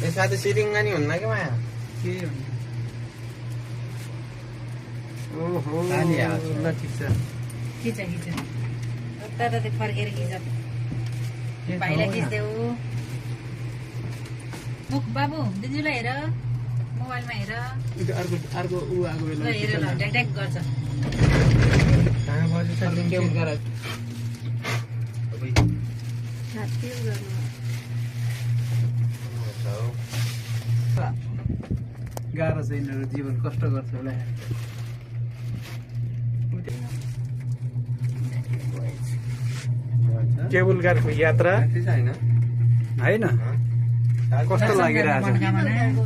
यसमा त सिरिङ्गा नि हुन्न कि माया के हुन्छ ओहो ल ठिक छ खिच तर त्यो फर्केर खिच भाइलाई खिच्देऊ मुख बाबु दिदीलाई हेर मोबाइलमा हेर अर्को ऊ आएको बेला ल हेर ल ढ्याक ढ्याक गर्छ कहाँ बस्यो छ केबुल गारा गाह्रो छ यिनीहरू जीवन कष्ट गर्छ होला केबुल कारको यात्रा होइन कस्तो लागिरहेछ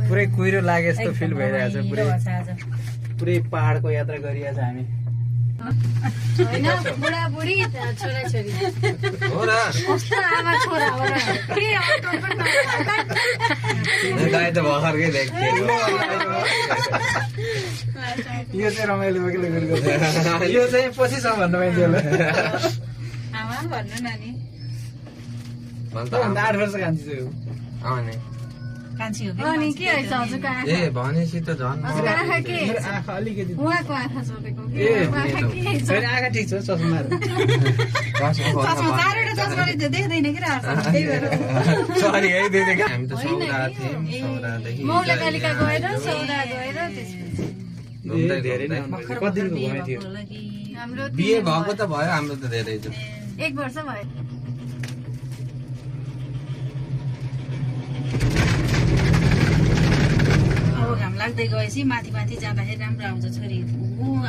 पुरै कुहिरो लागे जस्तो फिल भइरहेछ पुरै पहाडको यात्रा गरिरहेछ हामी होइन बुढाबुढी छोराछोरी हो र कस्तो आमा छोरा हो र के अटो पनि दाइ त भर्खरकै देख्थेँ यो चाहिँ रमाइलो बेग्लै गरेको यो चाहिँ पछिसम्म भन्नु मान्छेलाई आमा भन्नु नानी भन्दा 8 वर्ष कान्छी चाहिँ हो कान्छी हो अनि के हैछ हजुरको आँखा ए भनेपछि त झन् हजुरको आँखा के मेरो हैछ आँखा अलिकति उहाँको आँखा चलेको ए, उहाँको आँखा के हैछ मेरो आँखा ठिक छ चस्माहरू चस्मा चारवटा चस्माले त्यो देख्दैन कि त्यही भएर सरी है दिदी हामी त सौदा थियौँ सौदादेखि मौलकालिका गएर सौदा गएर त्यसपछि घुम्दै धेरै नै घुम्दै। कति दिनको घुमाइ थियो हाम्रो बिहे भएको त भयो हाम्रो त धेरै छ 1 वर्ष भयो अब घाम लाग्दै गएपछि माथि माथि जाँदाखेरि राम्रो आउँछ छोरी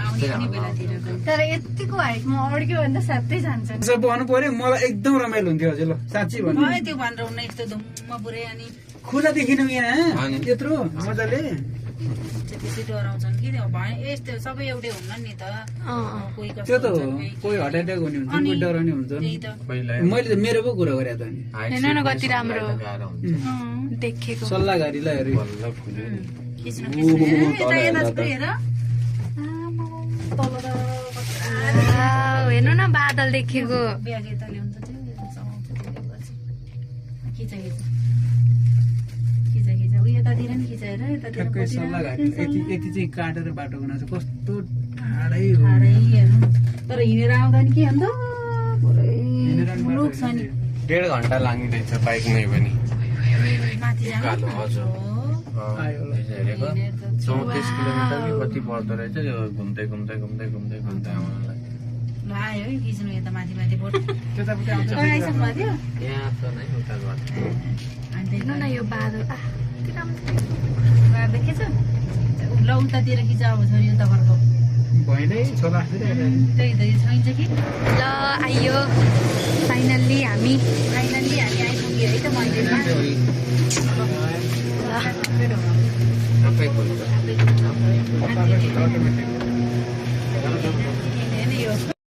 आउने पनि बेलातिर त तर यतिको हाइटमा अड्क्यो भने त साथै जान्छ नि। सब भन्नु पर्यो मलाई एकदम रमाइलो हुन्थ्यो हजुर ल साँच्ची भन्नु है त्यो भनेर हुन्न यस्तो धुम्म पुरै अनि खुला देखिनौँ यहाँ अनि? त्यत्रो मजाले त्यसै डराउँछन् कि त्यो भने यस्तो सबै एउटै हुन्न नि त कोही कस्तो त्यो त हो हुन्छन्, कोही हटाइ हुने हुन्छ अनि कोही डराउने हुन्छ त्यही त पहिला मैले त मेरो पो कुरा गरेँ त नि हेर्नु न कति राम्रो। गाह्रो हुन्छ देखेको सल्लाहकारीलाई हेरे बल्ल फुल्यो खिच्नु ओहो, यता यता छुरी हेर हेर्नु न बादल देखेको ब्याग यता ल्याउँछ त्यो यता चलाउँछ त्यसले गर्छ खिच खिच खिच खिच उ यतातिर नि खिचाएर यतातिर ठ्याक्कै कति सल्लाहकारी राम्रो यति देख्छ। यति चाहिँ काटेर बाटो बनाएको छ कस्तो ठाडै हो ठाडै हेर्नु तर हिँडेर आउँदा नि के अन्त पुरै हिँडेर नि मुलुक छ नि 1.5 घन्टा लाग्ने रहेछ बाइक नै पनि माथि जानु उकालो, हजुर। आयो होला। यसो हेरेको 34 किलोमिटर कि कति पर्दो रहेछ यो घुम्दै घुम्दै घुम्दै घुम्दै घुम्दै आउनलाई ल आयो है खिच्नु यता माथि माथि बोट त्यतापट्टि आउँछ तपाईँ आइसक्नु भएको थियो यहाँ त नै उता गर्थ्यो अनि हेर्नु न यो बादल कति राम्रो गएर देखेछ ल उतातिर खिच अब छोरी उता फर्को भइँदै छोला त्यही त यो छैन्छ कि ल आइयो फाइनल्ली हामी फाइनल्ली हामी आइपुग्यो है त मन्दिरमा आफै खोल्छ अटोमेटिक